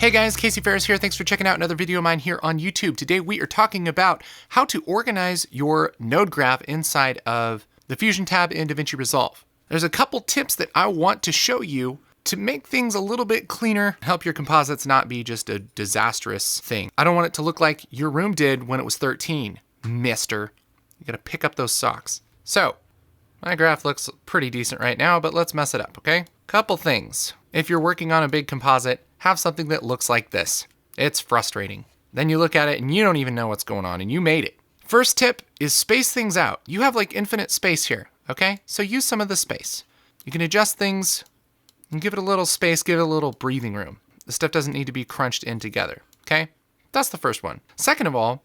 Hey guys, Casey Ferris here. Thanks for checking out another video of mine here on YouTube. Today we are talking about how to organize your node graph inside of the Fusion tab in DaVinci Resolve. There's a couple tips that I want to show you to make things a little bit cleaner, help your composites not be just a disastrous thing. I don't want it to look like your room did when it was 13, mister. You gotta pick up those socks. So, my graph looks pretty decent right now, but let's mess it up, okay? Couple things. If you're working on a big composite, have something that looks like this. It's frustrating. Then you look at it and you don't even know what's going on and you made it. First tip is space things out. You have like infinite space here, okay? So use some of the space. You can adjust things and give it a little space, give it a little breathing room. The stuff doesn't need to be crunched in together, okay? That's the first one. Second of all,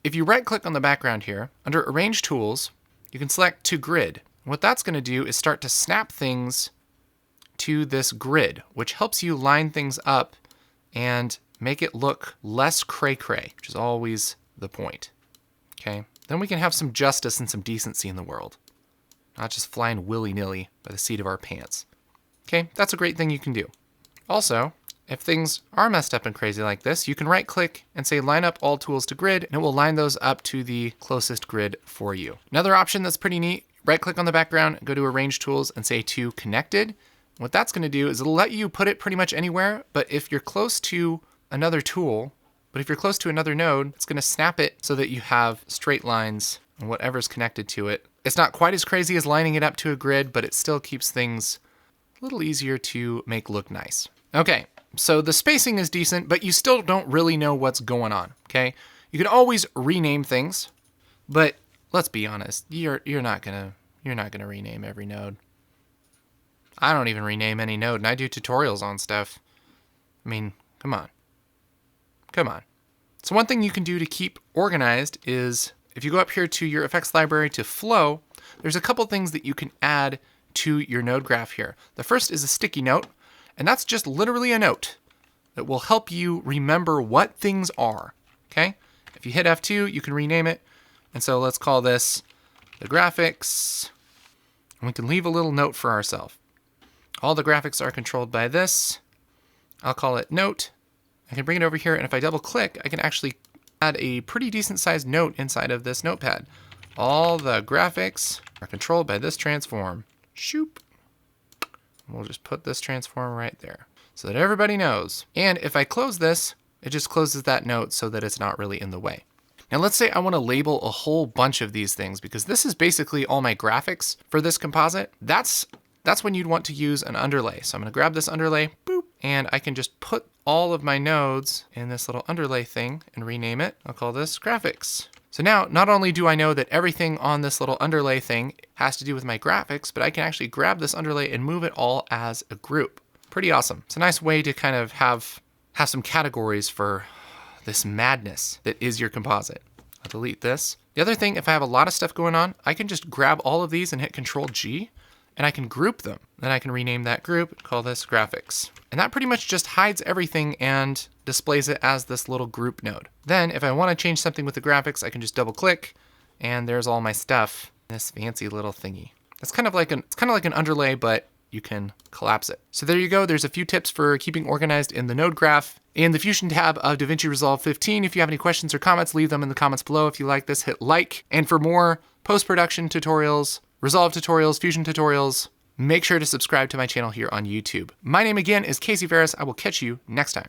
if you right click on the background here, under Arrange Tools, you can select to Grid. What that's gonna do is start to snap things to this grid, which helps you line things up and make it look less cray-cray, which is always the point, okay? Then we can have some justice and some decency in the world, not just flying willy-nilly by the seat of our pants. Okay, that's a great thing you can do. Also, if things are messed up and crazy like this, you can right-click and say line up all tools to grid, and it will line those up to the closest grid for you. Another option that's pretty neat, right-click on the background, go to Arrange Tools, and say to Connected. What that's gonna do is it'll let you put it pretty much anywhere, but if you're close to another tool, but if you're close to another node, it's gonna snap it so that you have straight lines and whatever's connected to it. It's not quite as crazy as lining it up to a grid, but it still keeps things a little easier to make look nice. Okay, so the spacing is decent, but you still don't really know what's going on, okay? You can always rename things, but let's be honest, you're not gonna rename every node. I don't even rename any node, and I do tutorials on stuff. I mean, come on. Come on. So one thing you can do to keep organized is, if you go up here to your effects library to flow, there's a couple things that you can add to your node graph here. The first is a sticky note, and that's just literally a note that will help you remember what things are, okay? If you hit F2, you can rename it. And so let's call this the graphics, and we can leave a little note for ourselves. All the graphics are controlled by this. I'll call it note. I can bring it over here, and if I double click, I can actually add a pretty decent sized note inside of this notepad. All the graphics are controlled by this transform. Shoop. We'll just put this transform right there so that everybody knows. And if I close this, it just closes that note so that it's not really in the way. Now let's say I want to label a whole bunch of these things, because this is basically all my graphics for this composite. That's when you'd want to use an underlay. So I'm gonna grab this underlay, boop, and I can just put all of my nodes in this little underlay thing and rename it. I'll call this graphics. So now, not only do I know that everything on this little underlay thing has to do with my graphics, but I can actually grab this underlay and move it all as a group. Pretty awesome. It's a nice way to kind of have some categories for this madness that is your composite. I'll delete this. The other thing, if I have a lot of stuff going on, I can just grab all of these and hit Control G, and I can group them. Then I can rename that group, call this graphics. And that pretty much just hides everything and displays it as this little group node. Then if I want to change something with the graphics, I can just double click, and there's all my stuff in this fancy little thingy. It's kind of like an underlay, but you can collapse it. So there you go. There's a few tips for keeping organized in the node graph in the Fusion tab of DaVinci Resolve 15. If you have any questions or comments, leave them in the comments below. If you like this, hit like. And for more post-production tutorials, Resolve tutorials, Fusion tutorials, make sure to subscribe to my channel here on YouTube. My name again is Casey Ferris. I will catch you next time.